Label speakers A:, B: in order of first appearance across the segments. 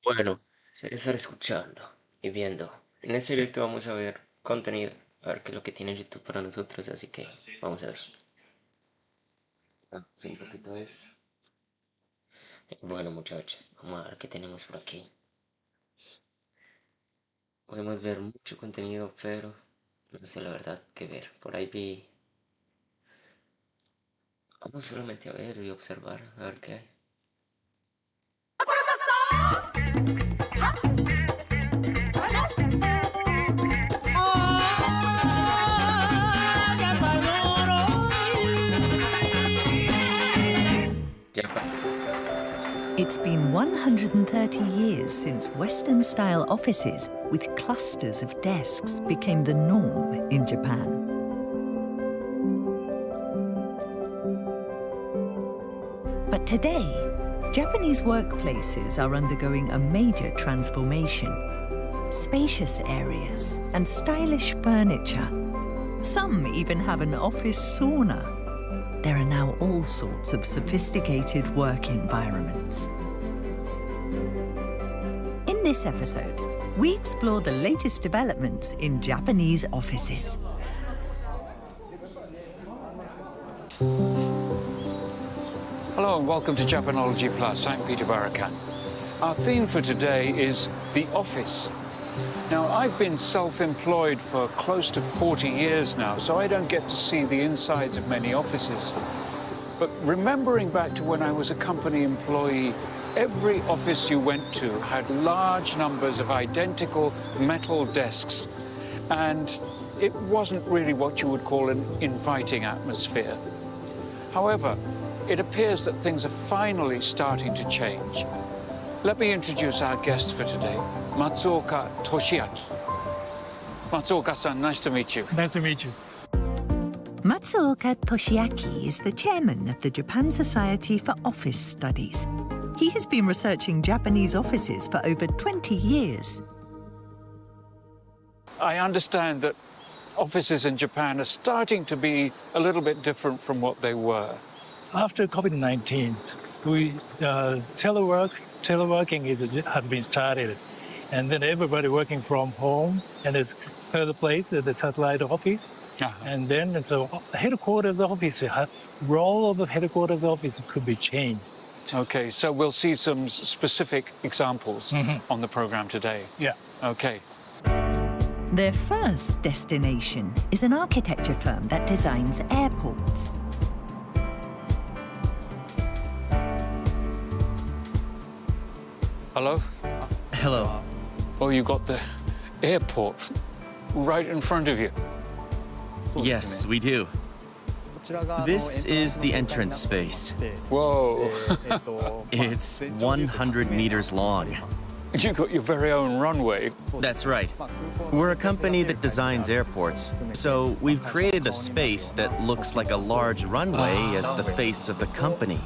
A: Bueno, sería estar escuchando y viendo. En este directo vamos a ver contenido, a ver qué es lo que tiene YouTube para nosotros, así que vamos a ver. Sí, un poquito es. Bueno, muchachos, vamos a ver qué tenemos por aquí. Podemos ver mucho contenido, pero no sé la verdad qué ver. Por ahí vi. Vamos solamente a ver y observar, a ver qué hay. Ya
B: It's been 130 years since Western-style offices with clusters of desks became the norm in Japan. But today, Japanese workplaces are undergoing a major transformation. Spacious areas and stylish furniture. Some even have an office sauna. There are now all sorts of sophisticated work environments. In this episode, we explore the latest developments in Japanese offices.
C: Hello and welcome to Japanology Plus. I'm Peter Barakan. Our theme for today is the office. Now, I've been self-employed for close to 40 years now, so I don't get to see the insides of many offices. But remembering back to when I was a company employee, every office you went to had large numbers of identical metal desks, and it wasn't really what you would call an inviting atmosphere. However, it appears that things are finally starting to change. Let me introduce our guest for today, Matsuoka Toshiaki. Matsuoka-san, nice to meet you.
D: Nice to meet you.
B: Matsuoka Toshiaki is the chairman of the Japan Society for Office Studies. He has been researching Japanese offices for over 20 years.
C: I understand that offices in Japan are starting to be a little bit different from what they were.
D: After COVID-19, teleworking has been started. And then everybody working from home, and there's third place, the satellite office. And then so headquarters office, role of the headquarters office could be changed.
C: Okay, so we'll see some specific examples on the program today.
D: Yeah.
C: Okay.
B: Their first destination is an architecture firm that designs airports.
C: Hello?
E: Hello.
C: Oh, you got the airport right in front of you.
E: Yes, we do. This is the entrance space.
C: Whoa.
E: It's 100 meters long.
C: You got your very own runway.
E: That's right. We're a company that designs airports, so we've created a space that looks like a large runway as the face of the company.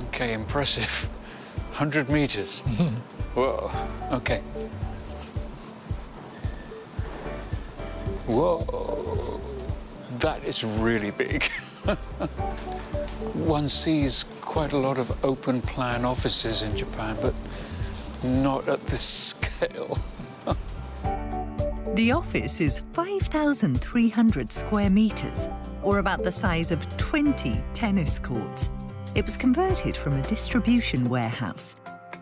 C: Okay, impressive. 100 meters. Whoa, okay. Whoa, that is really big. One sees quite a lot of open plan offices in Japan, but not at this scale.
B: The office is 5,300 square meters, or about the size of 20 tennis courts. It was converted from a distribution warehouse.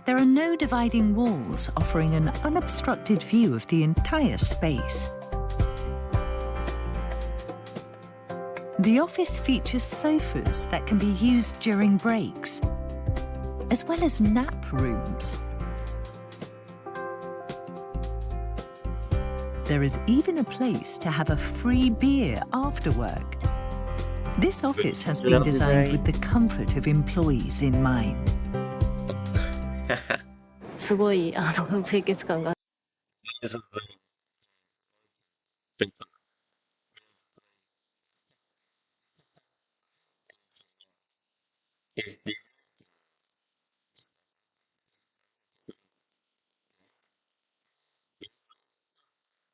B: There are no dividing walls, offering an unobstructed view of the entire space. The office features sofas that can be used during breaks, as well as nap rooms. There is even a place to have a free beer after work. This office has been designed with the comfort of employees in mind.
F: すごい清潔感が あ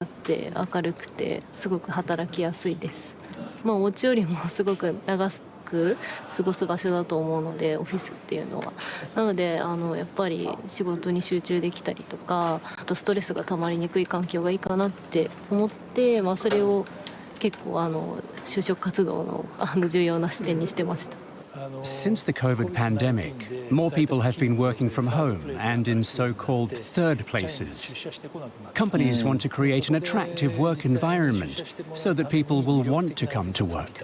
F: って明るくてすごく働きやすいです。もうお家よりもすごく長く過ごす場所だと思うので、オフィスっていうのは。なのでやっぱり仕事に集中できたりとか、あとストレスがたまりにくい環境がいいかなって思って、それを結構就職活動の重要な視点にしてました。
G: Since the COVID pandemic, more people have been working from home and in so-called third places. Companies want to create an attractive work environment so that people will want to come to work.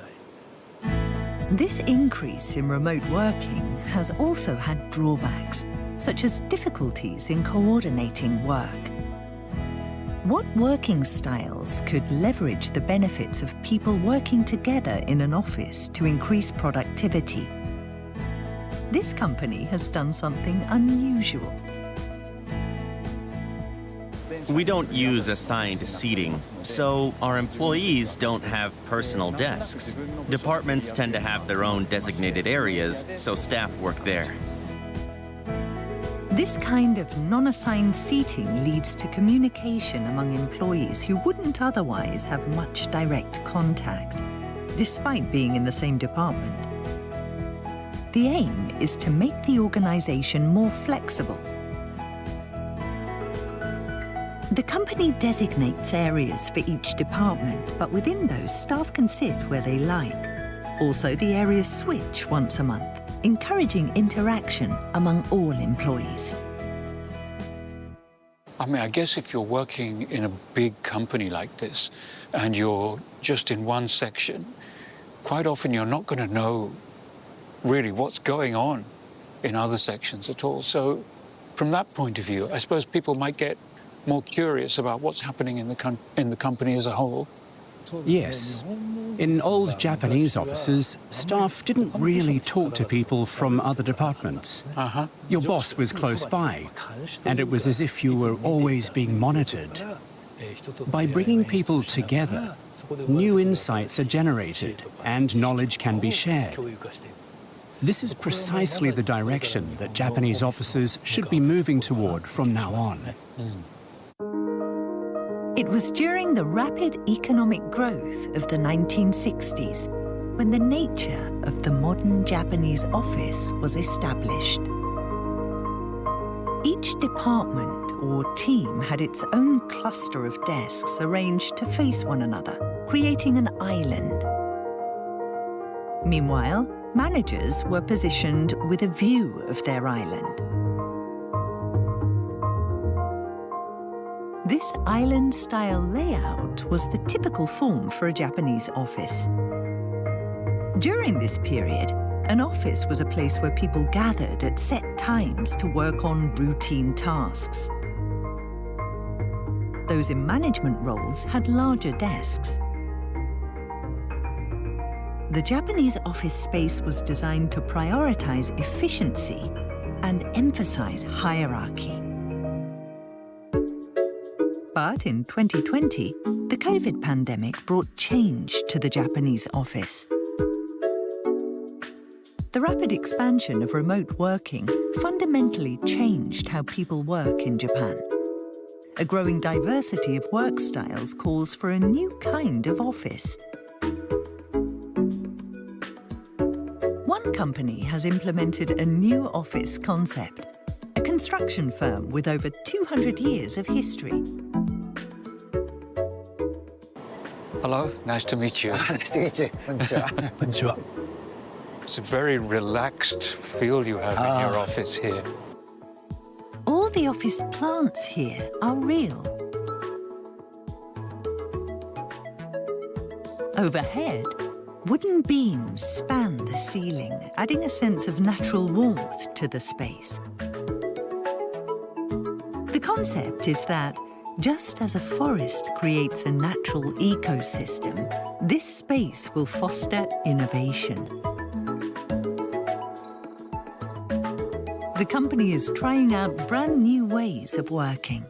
B: This increase in remote working has also had drawbacks, such as difficulties in coordinating work. What working styles could leverage the benefits of people working together in an office to increase productivity? This company has done something unusual.
E: We don't use assigned seating, so our employees don't have personal desks. Departments tend to have their own designated areas, so staff work there.
B: This kind of non-assigned seating leads to communication among employees who wouldn't otherwise have much direct contact, despite being in the same department. The aim is to make the organization more flexible. The company designates areas for each department, but within those, staff can sit where they like. Also, the areas switch once a month, encouraging interaction among all employees.
C: I mean, I guess if you're working in a big company like this and you're just in one section, quite often you're not going to know really what's going on in other sections at all. So from that point of view, I suppose people might get more curious about what's happening in the company as a whole.
G: Yes. In old Japanese offices, staff didn't really talk to people from other departments. Your boss was close by, and it was as if you were always being monitored. By bringing people together, new insights are generated and knowledge can be shared. This is precisely the direction that Japanese offices should be moving toward from now on.
B: It was during the rapid economic growth of the 1960s when the nature of the modern Japanese office was established. Each department or team had its own cluster of desks arranged to face one another, creating an island. Meanwhile, managers were positioned with a view of their island. This island-style layout was the typical form for a Japanese office. During this period, an office was a place where people gathered at set times to work on routine tasks. Those in management roles had larger desks. The Japanese office space was designed to prioritize efficiency and emphasize hierarchy. But in 2020, the COVID pandemic brought change to the Japanese office. The rapid expansion of remote working fundamentally changed how people work in Japan. A growing diversity of work styles calls for a new kind of office. One company has implemented a new office concept, a construction firm with over 200 years of history.
C: Hello, nice to meet you.
H: Nice to meet you.
D: Konnichiwa.
C: It's a very relaxed feel you have in your office here.
B: All the office plants here are real. Overhead, wooden beams span the ceiling, adding a sense of natural warmth to the space. The concept is that just as a forest creates a natural ecosystem, this space will foster innovation. The company is trying out brand new ways of working.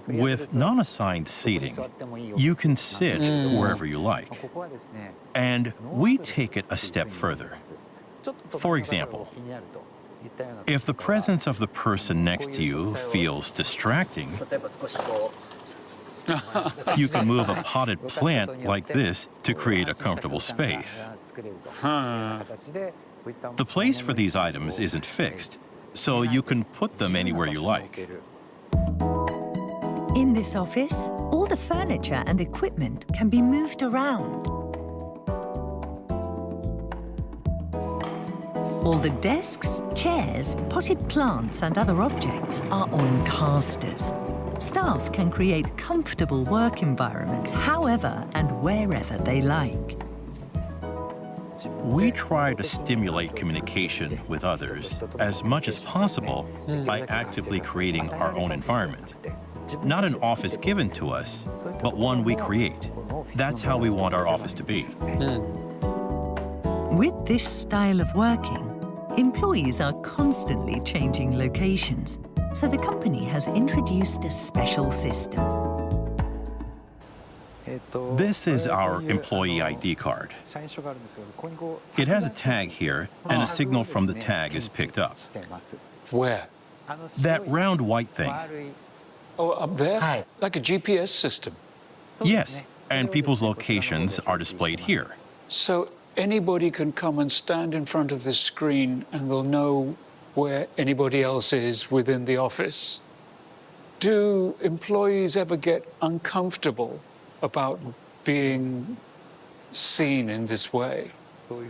I: With non-assigned seating, you can sit wherever you like. And we take it a step further. For example, if the presence of the person next to you feels distracting, You can move a potted plant like this to create a comfortable space. The place for these items isn't fixed, so you can put them anywhere you like.
B: In this office, all the furniture and equipment can be moved around. All the desks, chairs, potted plants and other objects are on casters. Staff can create comfortable work environments however and wherever they like.
I: We try to stimulate communication with others as much as possible by actively creating our own environment. Not an office given to us, but one we create. That's how we want our office to be.
B: With this style of working, employees are constantly changing locations, so the company has introduced a special system.
I: This is our employee ID card. It has a tag here, and a signal from the tag is picked up.
C: Where?
I: That round white thing.
C: Oh, up there? Like a GPS system.
I: Yes, and people's locations are displayed here.
C: So anybody can come and stand in front of this screen and they'll know where anybody else is within the office. Do employees ever get uncomfortable about being seen in this way?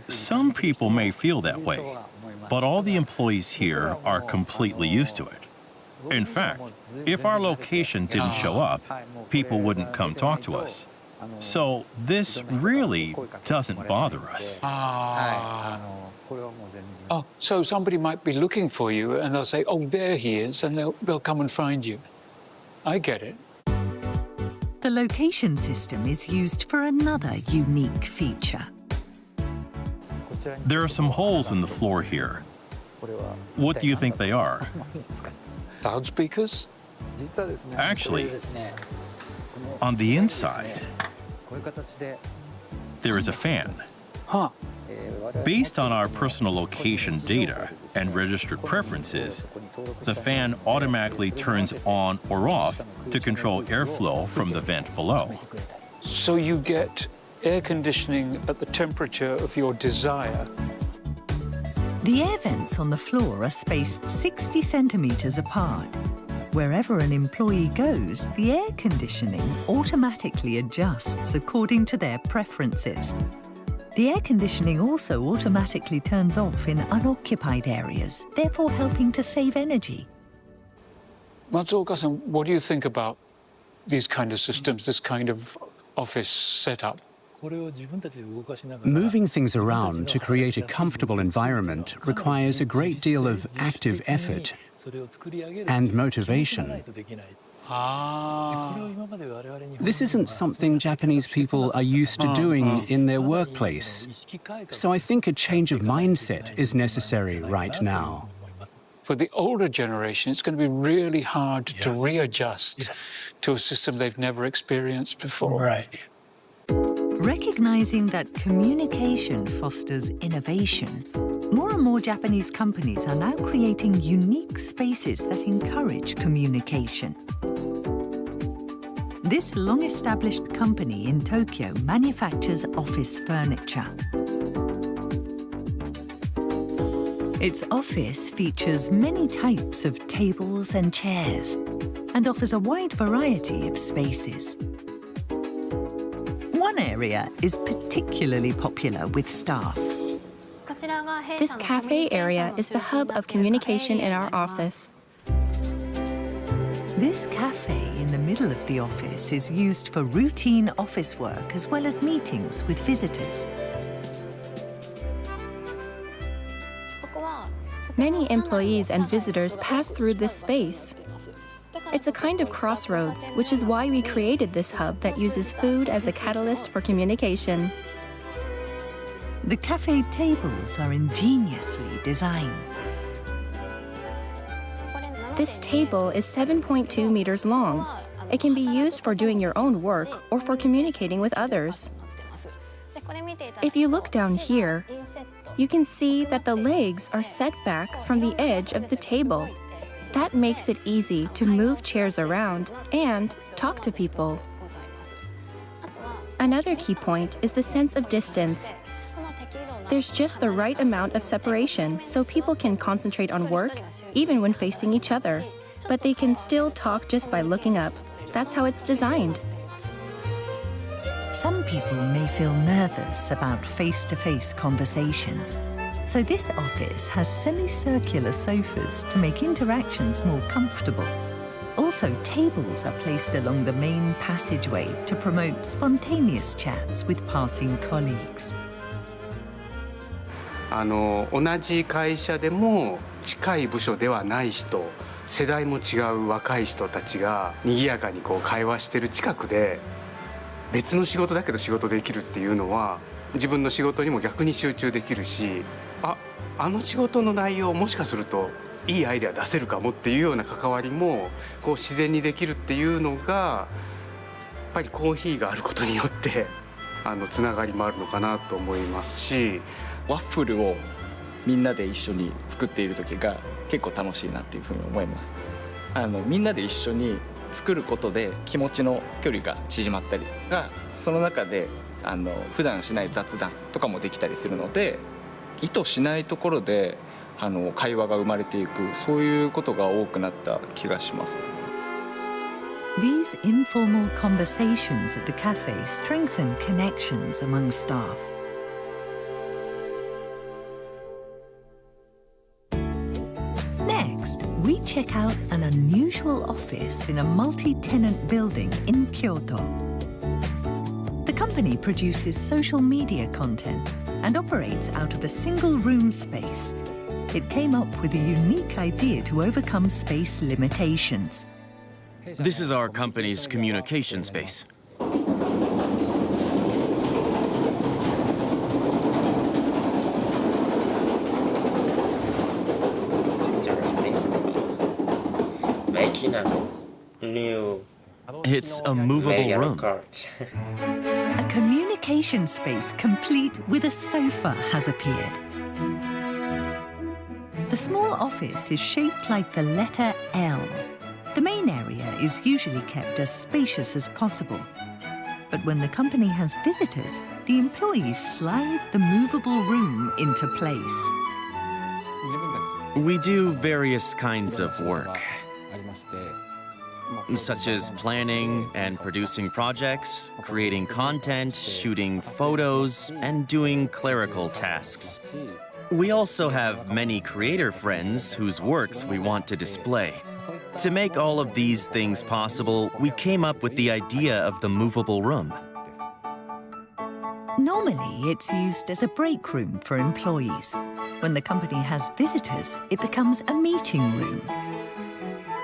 I: Some people may feel that way, but all the employees here are completely used to it. In fact, if our location didn't show up, people wouldn't come talk to us. So this really doesn't bother us.
C: Oh, so somebody might be looking for you and they'll say, oh, there he is, and they'll come and find you. I get it.
B: The location system is used for another unique feature.
I: There are some holes in the floor here. What do you think they are?
C: Loudspeakers?
I: Actually, on the inside, there is a fan.
C: Huh.
I: Based on our personal location data and registered preferences, the fan automatically turns on or off to control airflow from the vent below.
C: So you get air conditioning at the temperature of your desire.
B: The air vents on the floor are spaced 60 centimeters apart. Wherever an employee goes, the air conditioning automatically adjusts according to their preferences. The air conditioning also automatically turns off in unoccupied areas, therefore helping to save energy.
C: Matsuoka-san, what do you think about these kind of systems, this kind of office setup?
G: Moving things around to create a comfortable environment requires a great deal of active effort and motivation. This isn't something Japanese people are used to doing in their workplace, so I think a change of mindset is necessary right now.
C: For the older generation, it's going to be really hard to readjust to a system they've never experienced before.
D: Right.
B: Recognizing that communication fosters innovation, more and more Japanese companies are now creating unique spaces that encourage communication. This long-established company in Tokyo manufactures office furniture. Its office features many types of tables and chairs and offers a wide variety of spaces. One area is particularly popular with staff.
H: This cafe area is the hub of communication in our office.
B: This cafe in the middle of the office is used for routine office work as well as meetings with visitors.
H: Many employees and visitors pass through this space. It's a kind of crossroads, which is why we created this hub that uses food as a catalyst for communication.
B: The cafe tables are ingeniously designed.
H: This table is 7.2 meters long. It can be used for doing your own work or for communicating with others. If you look down here, you can see that the legs are set back from the edge of the table. That makes it easy to move chairs around and talk to people. Another key point is the sense of distance. There's just the right amount of separation so people can concentrate on work, even when facing each other. But they can still talk just by looking up. That's how it's designed.
B: Some people may feel nervous about face-to-face conversations. So this office has semicircular sofas to make interactions more comfortable. Also, tables are placed along the main passageway to promote spontaneous chats with passing colleagues.
J: 同じ会社でも近い部署ではない人、世代も違う若い人たちが賑やかにこう会話してる近くで別の仕事だけど仕事できるっていうのは自分の仕事にも逆に集中できるし、あの仕事の内容もしかするといいアイデア出せるかもっていうような関わりもこう自然にできるっていうのがやっぱりコーヒーがあることによってつながりもあるのかなと思いますし、
K: ワッフルをみんなで一緒に作っている時が結構楽しいなっていうふうに思います。みんなで一緒に作ることで気持ちの距離が縮まったりが、その中で普段しない雑談とかもできたりするので、意図しないところで会話が生まれていく、そういうことが多くなった気がします。
B: These informal conversations at the cafe strengthen connections among staff. Next, we check out an unusual office in a multi-tenant building in Kyoto. The company produces social media content and operates out of a single-room space. It came up with a unique idea to overcome space limitations.
E: This is our company's communication space.
A: Making a new
E: It's a movable room.
B: A communication space complete with a sofa has appeared. The small office is shaped like the letter L. The main area is usually kept as spacious as possible. But when the company has visitors, the employees slide the movable room into place.
E: We do various kinds of work, such as planning and producing projects, creating content, shooting photos, and doing clerical tasks. We also have many creator friends whose works we want to display. To make all of these things possible, we came up with the idea of the movable room.
B: Normally, it's used as a break room for employees. When the company has visitors, it becomes a meeting room.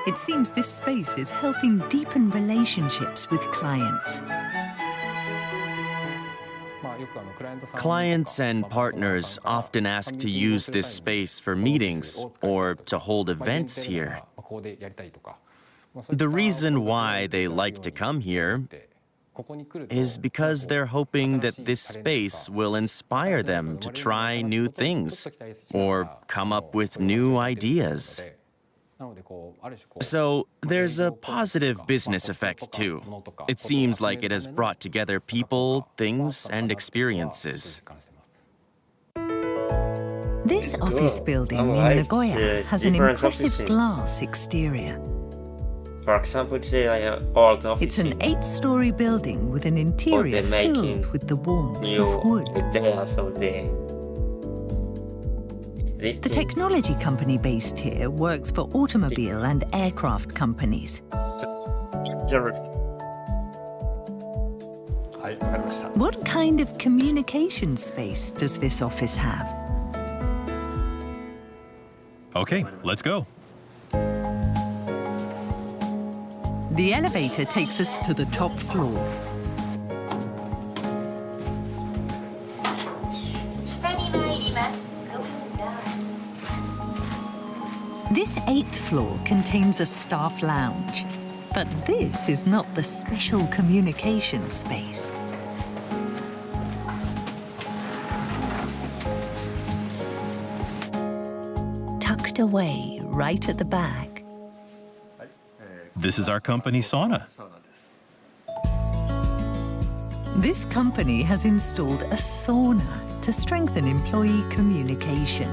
B: It seems this space is helping deepen relationships with clients.
E: Clients and partners often ask to use this space for meetings or to hold events here. The reason why they like to come here is because they're hoping that this space will inspire them to try new things or come up with new ideas. So there's a positive business effect too. It seems like it has brought together people, things, and experiences.
B: This office building in Nagoya has an impressive glass exterior.
A: For example, today I have old office.
B: It's an 8-story building with an interior filled with the warmth of wood. The technology company based here works for automobile and aircraft companies. What kind of communication space does this office have?
I: Okay, let's go.
B: The elevator takes us to the top floor. This 8th floor contains a staff lounge, but this is not the special communication space. Tucked away right at the back
I: This is our company sauna.
B: This company has installed a sauna to strengthen employee communication.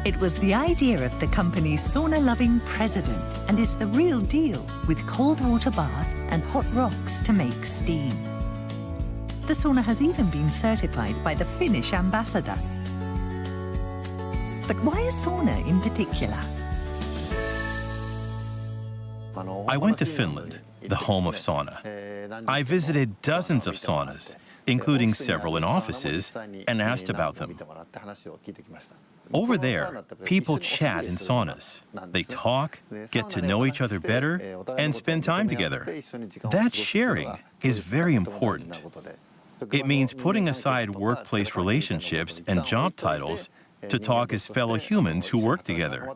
B: It was the idea of the company's sauna-loving president and is the real deal with cold water bath and hot rocks to make steam. The sauna has even been certified by the Finnish ambassador. But why a sauna in particular?
I: I went to Finland, the home of sauna. I visited dozens of saunas, including several in offices, and asked about them. Over there, people chat in saunas. They talk, get to know each other better, and spend time together. That sharing is very important. It means putting aside workplace relationships and job titles to talk as fellow humans who work together.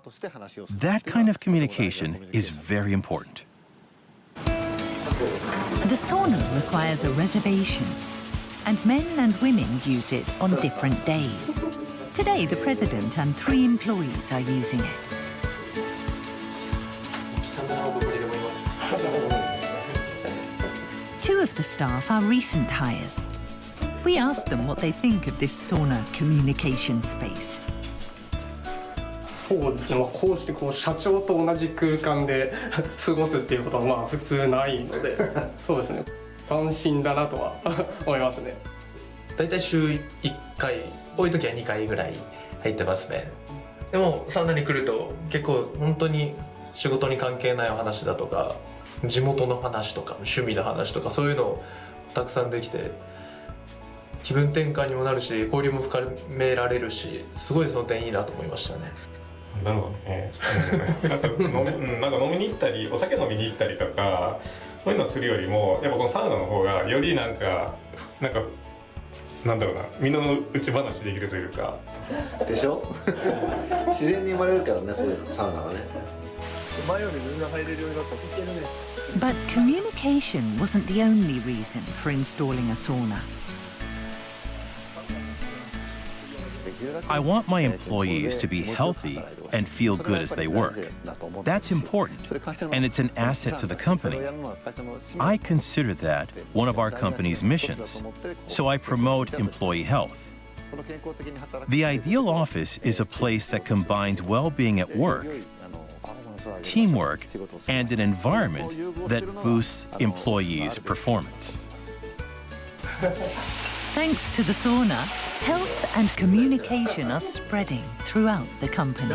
I: That kind of communication is very important.
B: The sauna requires a reservation, and men and women use it on different days. Today, the president and 3 employees are using it. Two of the staff are recent hires. We asked them what they think of this sauna communication space.
L: そうですね、こうして社長と同じ空間で過ごすっていうことは普通ないので、そうですね、斬新だなとは思いますね。
M: だいたい週1回、多い時は2回ぐらい入ってますね。でもサウナに来ると結構本当に仕事に関係ないお話だとか、地元の話とか趣味の話とかそういうのをたくさんできて、気分転換にもなるし、交流も深められるし、すごいその点いいなと思いましたね。
N: なるほどね。なんか飲みに行ったり、お酒飲みに行ったりとか、そういうのをするよりも、やっぱこのサウナの方がよりなんだろうな、身の内話できるというか。
O: でしょ？自然に生まれるからね、そういうのサウナはね。前よりみんな入れるようになったって言ってるね。
B: But communication wasn't the only reason for installing a sauna.
I: I want my employees to be healthy and feel good as they work. That's important, and it's an asset to the company. I consider that one of our company's missions, so I promote employee health. The ideal office is a place that combines well-being at work, teamwork, and an environment that boosts employees' performance.
B: Thanks to the sauna, health and communication are spreading throughout the company.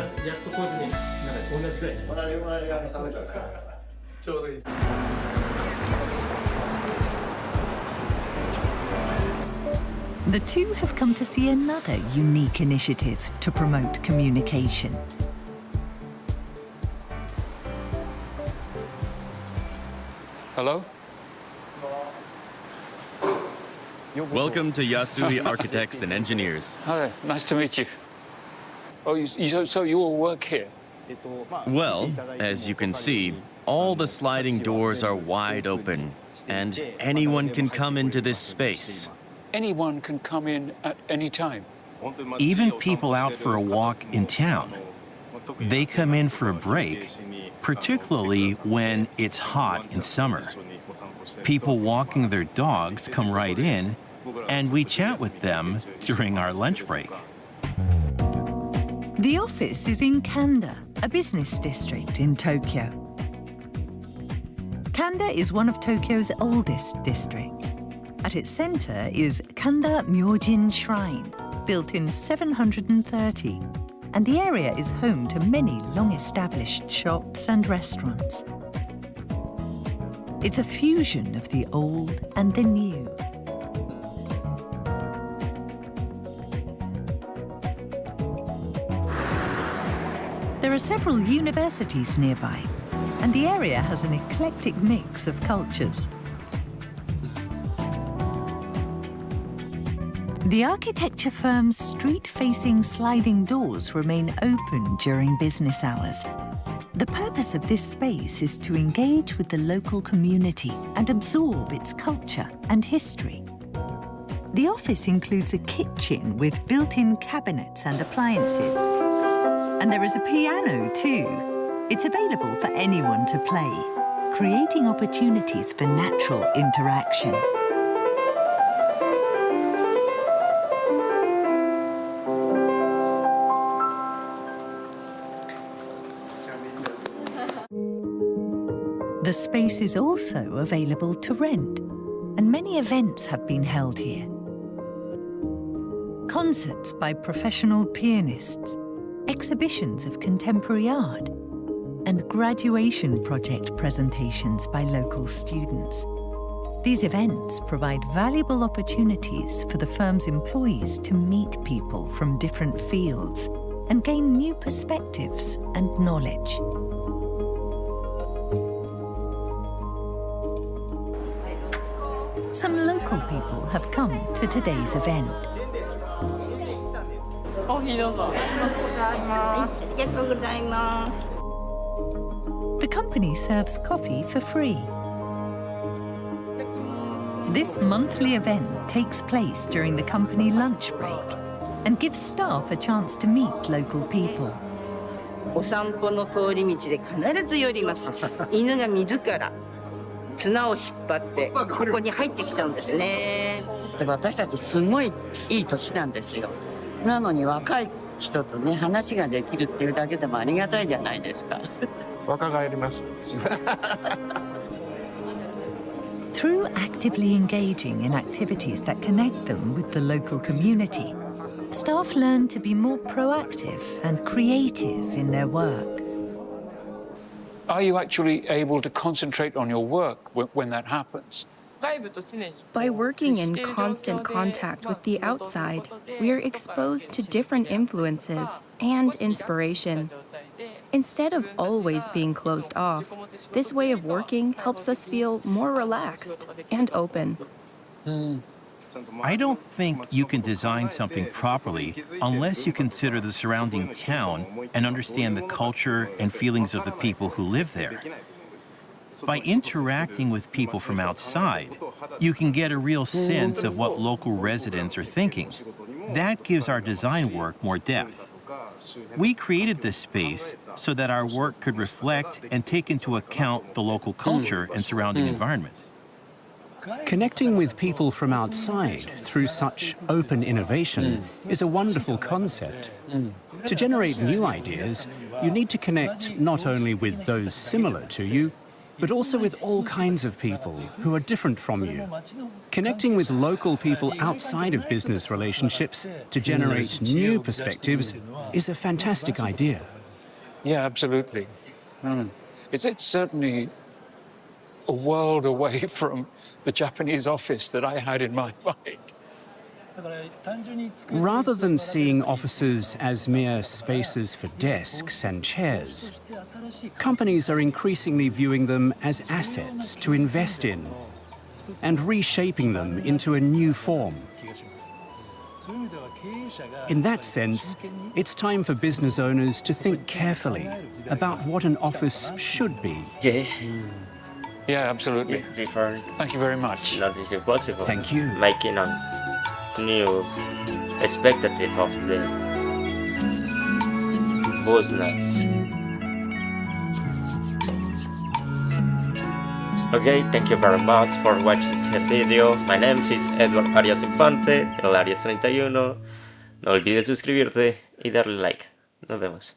B: The two have come to see another unique initiative to promote communication.
C: Hello?
E: Welcome to Yasui Architects and Engineers.
C: Hi, nice to meet you. Oh, so you all work here?
E: Well, as you can see, all the sliding doors are wide open, and anyone can come into this space.
C: Anyone can come in at any time?
I: Even people out for a walk in town. They come in for a break, particularly when it's hot in summer. People walking their dogs come right in, and we chat with them during our lunch break.
B: The office is in Kanda, a business district in Tokyo. Kanda is one of Tokyo's oldest districts. At its center is Kanda Myojin Shrine, built in 730, and the area is home to many long-established shops and restaurants. It's a fusion of the old and the new. There are several universities nearby, and the area has an eclectic mix of cultures. The architecture firm's street-facing sliding doors remain open during business hours. The purpose of this space is to engage with the local community and absorb its culture and history. The office includes a kitchen with built-in cabinets and appliances. And there is a piano too. It's available for anyone to play, creating opportunities for natural interaction. The space is also available to rent, and many events have been held here. Concerts by professional pianists, exhibitions of contemporary art, and graduation project presentations by local students. These events provide valuable opportunities for the firm's employees to meet people from different fields and gain new perspectives and knowledge. Some local people have come to today's event. The company serves coffee for free. This monthly event takes place during the company lunch break and gives staff a chance to meet local people.
P: お散歩の通り道で必ず寄ります。犬が自ら綱を引っ張ってここに入ってきちゃうんですね。私たちすごいいい年なんですよ。なのに若い人とね話ができるっていうだけでもありがたいじゃないですか。若返ります。
B: Through actively engaging in activities that connect them with the local community, staff learn to be more proactive and creative in their work.
C: Are you actually able to concentrate on your work when that happens?
H: By working in constant contact with the outside, we are exposed to different influences and inspiration. Instead of always being closed off, this way of working helps us feel more relaxed and open.
I: I don't think you can design something properly unless you consider the surrounding town and understand the culture and feelings of the people who live there. By interacting with people from outside, you can get a real sense of what local residents are thinking. That gives our design work more depth. We created this space so that our work could reflect and take into account the local culture and surrounding environments.
G: Connecting with people from outside through such open innovation is a wonderful concept. To generate new ideas, you need to connect not only with those similar to you, but also with all kinds of people who are different from you. Connecting with local people outside of business relationships to generate new perspectives is a fantastic idea.
C: Yeah, absolutely. It's certainly a world away from the Japanese office that I had in my mind.
G: Rather than seeing offices as mere spaces for desks and chairs, companies are increasingly viewing them as assets to invest in and reshaping them into a new form. In that sense, it's time for business owners to think carefully about what an office should be.
C: Yeah, absolutely.
A: It's different.
C: Thank you very much.
A: That is impossible.
G: Thank you.
A: Making a new expectative of the business. Okay, thank you very much for watching the video. My name is Edward Arias Infante, ElArias31. No olvides suscribirte y darle like. Nos vemos.